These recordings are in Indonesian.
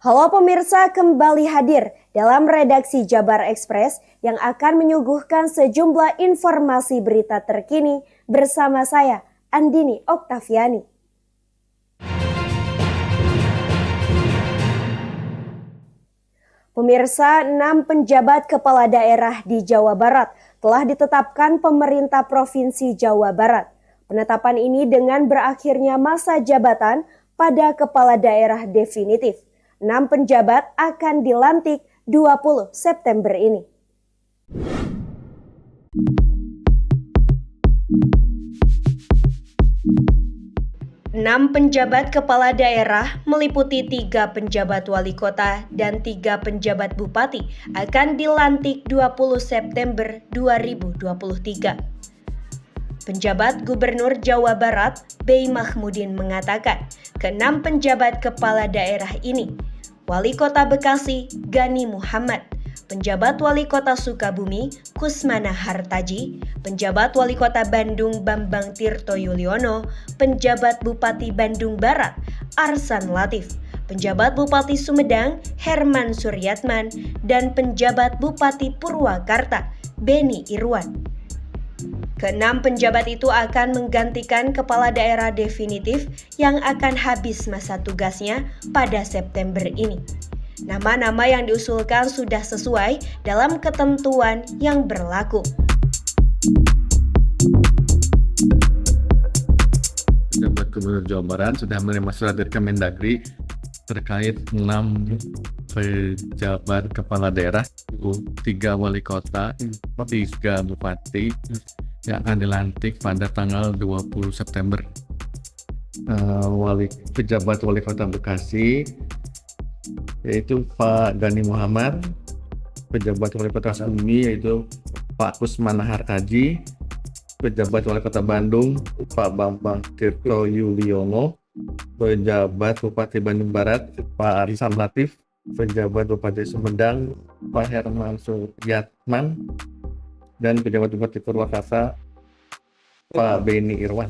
Halo pemirsa, kembali hadir dalam redaksi Jabar Express yang akan menyuguhkan sejumlah informasi berita terkini bersama saya, Andini Oktaviani. Pemirsa, 6 penjabat kepala daerah di Jawa Barat telah ditetapkan pemerintah Provinsi Jawa Barat. Penetapan ini dengan berakhirnya masa jabatan pada kepala daerah definitif. 6 penjabat akan dilantik 20 September ini. Enam penjabat kepala daerah meliputi 3 penjabat wali kota dan 3 penjabat bupati akan dilantik 20 September 2023. Penjabat Gubernur Jawa Barat, B. Mahmudin mengatakan, ke-6 penjabat kepala daerah ini, Wali Kota Bekasi, Gani Muhammad, penjabat Wali Kota Sukabumi, Kusmana Hartaji, penjabat Wali Kota Bandung, Bambang Tirto Yuliono, penjabat Bupati Bandung Barat, Arsan Latif, penjabat Bupati Sumedang, Herman Suryatman, dan penjabat Bupati Purwakarta, Beni Irwan. Ke-6 penjabat itu akan menggantikan kepala daerah definitif yang akan habis masa tugasnya pada September ini. Nama-nama yang diusulkan sudah sesuai dalam ketentuan yang berlaku. Pejabat Gubernur Jawa Barat sudah menerima surat dari Kemendagri terkait 6 pejabat kepala daerah, 3 wali kota, 3 bupati yang akan dilantik pada tanggal 20 September. Pejabat wali kota Bekasi yaitu Pak Gani Muhammad, pejabat wali kota Sukabumi yaitu Pak Kusmana Hartaji, pejabat wali kota Bandung Pak Bambang Tirto Yuliono, pejabat Bupati Bandung Barat Pak Arsan Latif, pejabat Bupati Sumedang Pak Herman Suryatman, dan pejabat Bupati Purwakarta Pak Beni Irwan.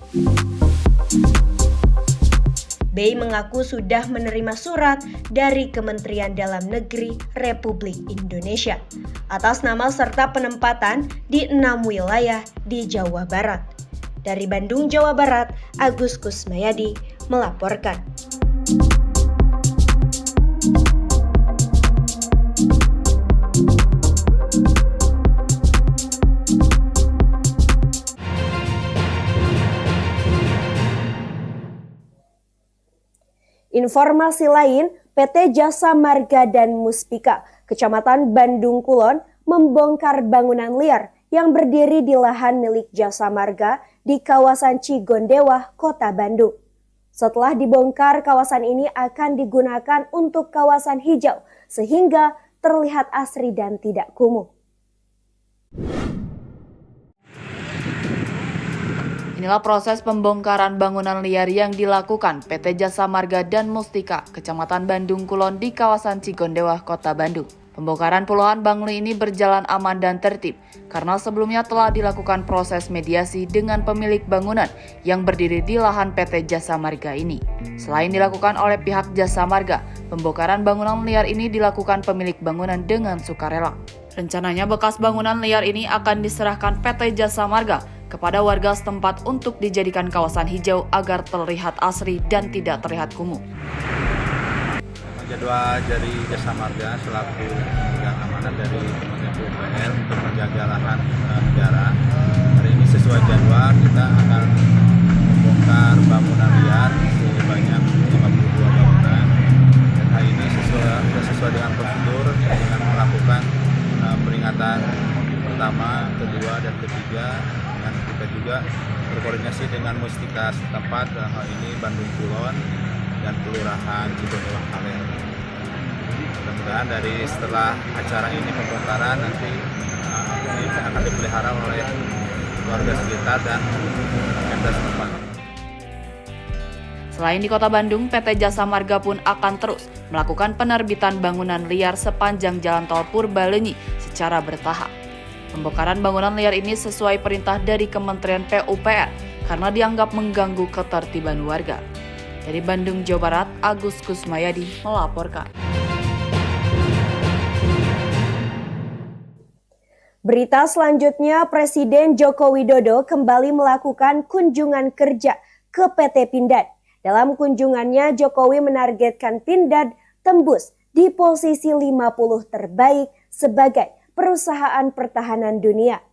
B mengaku sudah menerima surat dari Kementerian Dalam Negeri Republik Indonesia atas nama serta penempatan di 6 wilayah di Jawa Barat. Dari Bandung, Jawa Barat, Agus Kusmayadi melaporkan. Informasi lain, PT Jasa Marga dan Muspika, Kecamatan Bandung Kulon, membongkar bangunan liar yang berdiri di lahan milik Jasa Marga di kawasan Cigondewa, Kota Bandung. Setelah dibongkar, kawasan ini akan digunakan untuk kawasan hijau, sehingga terlihat asri dan tidak kumuh. Inilah proses pembongkaran bangunan liar yang dilakukan PT Jasa Marga dan Mustika, Kecamatan Bandung Kulon di kawasan Cigondewa, Kota Bandung. Pembongkaran puluhan bangli ini berjalan aman dan tertib karena sebelumnya telah dilakukan proses mediasi dengan pemilik bangunan yang berdiri di lahan PT Jasa Marga ini. Selain dilakukan oleh pihak Jasa Marga, pembongkaran bangunan liar ini dilakukan pemilik bangunan dengan sukarela. Rencananya bekas bangunan liar ini akan diserahkan PT Jasa Marga kepada warga setempat untuk dijadikan kawasan hijau agar terlihat asri dan tidak terlihat kumuh. Jadwal dari Jasa Marga selaku pemegang amanat dari Kementerian PUPR untuk menjaga lahan negara. Hari ini sesuai jadwal kita akan membongkar bangunan liar sebanyak 52 bangunan. Dan hari ini sesuai dengan prosedur dengan melakukan peringatan pertama, kedua, dan ketiga. Dan kita juga berkoordinasi dengan Mustika setempat, dalam hal ini Bandung Kulon dan Kelurahan Cigondewa Kaler. Mudah-mudahan dari setelah acara ini pembongkaran nanti akan dipelihara oleh warga sekitar dan Pemda setempat. Selain di Kota Bandung, PT Jasa Marga pun akan terus melakukan penerbitan bangunan liar sepanjang Jalan Tol Purbalenyi secara bertahap. Pembongkaran bangunan liar ini sesuai perintah dari Kementerian PUPR karena dianggap mengganggu ketertiban warga. Dari Bandung, Jawa Barat, Agus Kusmayadi melaporkan. Berita selanjutnya, Presiden Joko Widodo kembali melakukan kunjungan kerja ke PT Pindad. Dalam kunjungannya, Jokowi menargetkan Pindad tembus di posisi 50 terbaik sebagai perusahaan pertahanan dunia.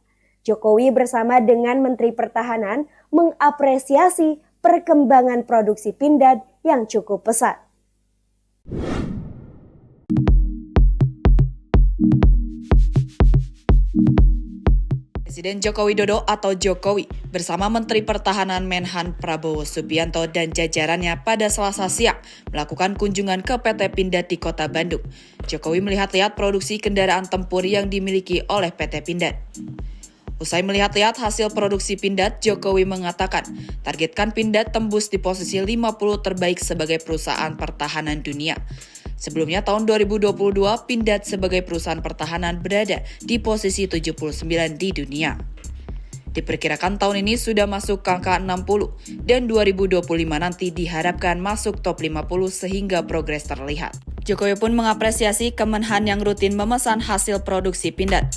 Jokowi bersama dengan Menteri Pertahanan mengapresiasi perkembangan produksi Pindad yang cukup pesat. Presiden Joko Widodo atau Jokowi bersama Menteri Pertahanan Menhan Prabowo Subianto dan jajarannya pada Selasa siang melakukan kunjungan ke PT Pindad di Kota Bandung. Jokowi melihat-lihat produksi kendaraan tempur yang dimiliki oleh PT Pindad. Usai melihat-lihat hasil produksi Pindad, Jokowi mengatakan targetkan Pindad tembus di posisi 50 terbaik sebagai perusahaan pertahanan dunia. Sebelumnya tahun 2022, Pindad sebagai perusahaan pertahanan berada di posisi 79 di dunia. Diperkirakan tahun ini sudah masuk ke angka 60 dan 2025 nanti diharapkan masuk top 50 sehingga progres terlihat. Jokowi pun mengapresiasi Kemenhan yang rutin memesan hasil produksi Pindad.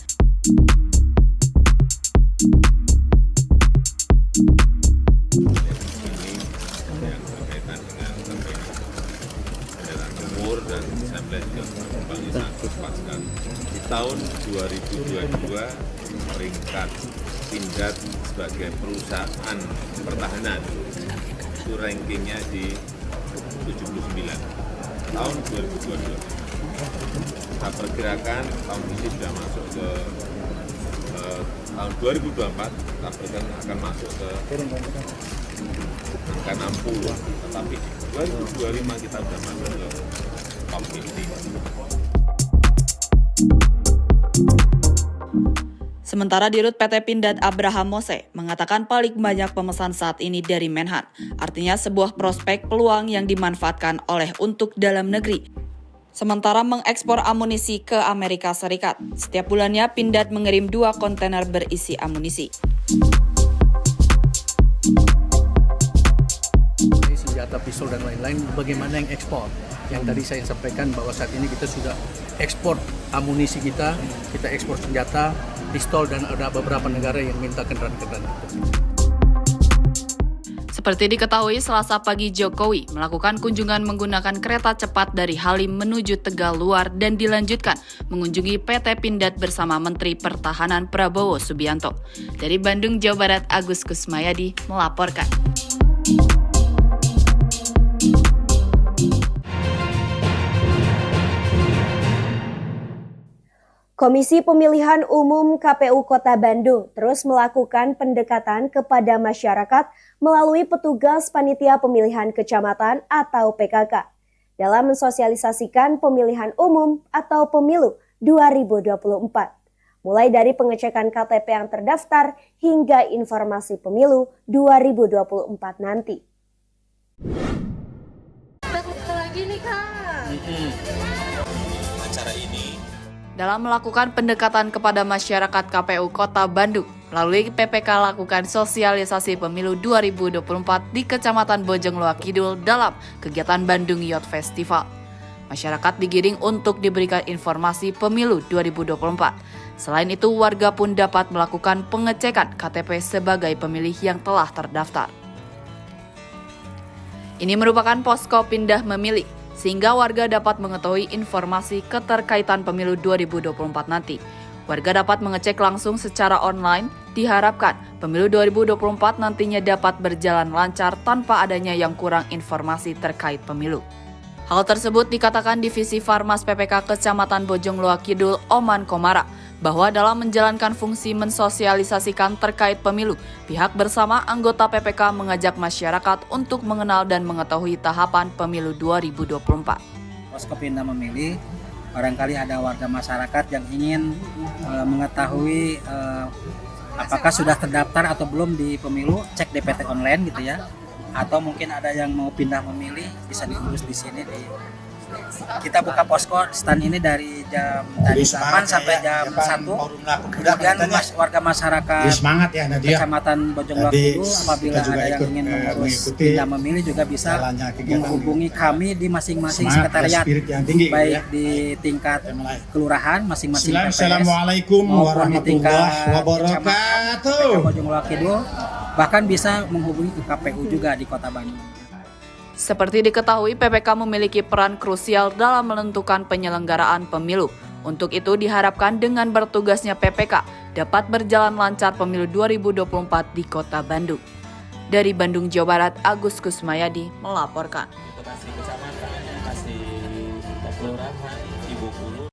Dan saya melihat juga perkembangannya sangat cepat sekali. Di tahun 2022 peringkat Pindad sebagai perusahaan pertahanan itu rankingnya di 79 tahun 2022. Kita perkirakan tahun ini sudah masuk ke tahun 2024, kita perkirakan akan masuk ke angka 60, tetapi di 2025 kita sudah masuk ke top 50. Sementara Dirut PT Pindad Abraham Mose mengatakan paling banyak pemesan saat ini dari Menhan, artinya sebuah prospek peluang yang dimanfaatkan oleh untuk dalam negeri. Sementara mengekspor amunisi ke Amerika Serikat, setiap bulannya Pindad mengirim 2 kontainer berisi amunisi. Senjata, pistol dan lain-lain, bagaimana yang ekspor? Yang tadi saya sampaikan bahwa saat ini kita sudah ekspor amunisi kita ekspor senjata, pistol, dan ada beberapa negara yang minta kendaraan-kendaraan itu. Seperti diketahui, Selasa pagi Jokowi melakukan kunjungan menggunakan kereta cepat dari Halim menuju Tegal Luar dan dilanjutkan mengunjungi PT Pindad bersama Menteri Pertahanan Prabowo Subianto. Dari Bandung, Jawa Barat, Agus Kusmayadi melaporkan. Komisi Pemilihan Umum KPU Kota Bandung terus melakukan pendekatan kepada masyarakat melalui petugas Panitia Pemilihan Kecamatan atau PKK dalam mensosialisasikan pemilihan umum atau pemilu 2024. Mulai dari pengecekan KTP yang terdaftar hingga informasi pemilu 2024 nanti. Lagi nih Kak. Acara ini Dalam melakukan pendekatan kepada masyarakat, KPU Kota Bandung melalui PPK lakukan sosialisasi pemilu 2024 di Kecamatan Bojongloa Kidul dalam kegiatan Bandung Youth Festival. Masyarakat digiring untuk diberikan informasi pemilu 2024. Selain itu, warga pun dapat melakukan pengecekan KTP sebagai pemilih yang telah terdaftar. Ini merupakan posko pindah memilih, sehingga warga dapat mengetahui informasi keterkaitan pemilu 2024 nanti. Warga dapat mengecek langsung secara online. Diharapkan pemilu 2024 nantinya dapat berjalan lancar tanpa adanya yang kurang informasi terkait pemilu. Hal tersebut dikatakan Divisi Farmas PPK Kecamatan Bojongloa Kidul, Oman Komara, bahwa dalam menjalankan fungsi mensosialisasikan terkait pemilu, pihak bersama anggota PPK mengajak masyarakat untuk mengenal dan mengetahui tahapan pemilu 2024. Posko pindah memilih, barangkali ada warga masyarakat yang ingin mengetahui apakah sudah terdaftar atau belum di pemilu, cek DPT online gitu ya. Atau mungkin ada yang mau pindah memilih, bisa diurus di sini di Kita buka posko stand ini dari jam 8 sampai jam 1. Kemudian warga masyarakat semangat ya Nadia. Kecamatan Bojongloaki apabila ada yang ingin mengurus pindah memilih juga bisa menghubungi kami di masing-masing sekretariat, baik di tingkat kelurahan masing-masing PPS Assalamualaikum maupun di tingkat warahmatullahi wabarakatuh. Bojongloaki dulu, bahkan bisa menghubungi ke KPU juga di Kota Bandung. Seperti diketahui, PPK memiliki peran krusial dalam menentukan penyelenggaraan pemilu. Untuk itu diharapkan dengan bertugasnya PPK dapat berjalan lancar pemilu 2024 di Kota Bandung. Dari Bandung, Jawa Barat, Agus Kusmayadi melaporkan. Kasih kecamatan, kasih kelurahan, ibu guru.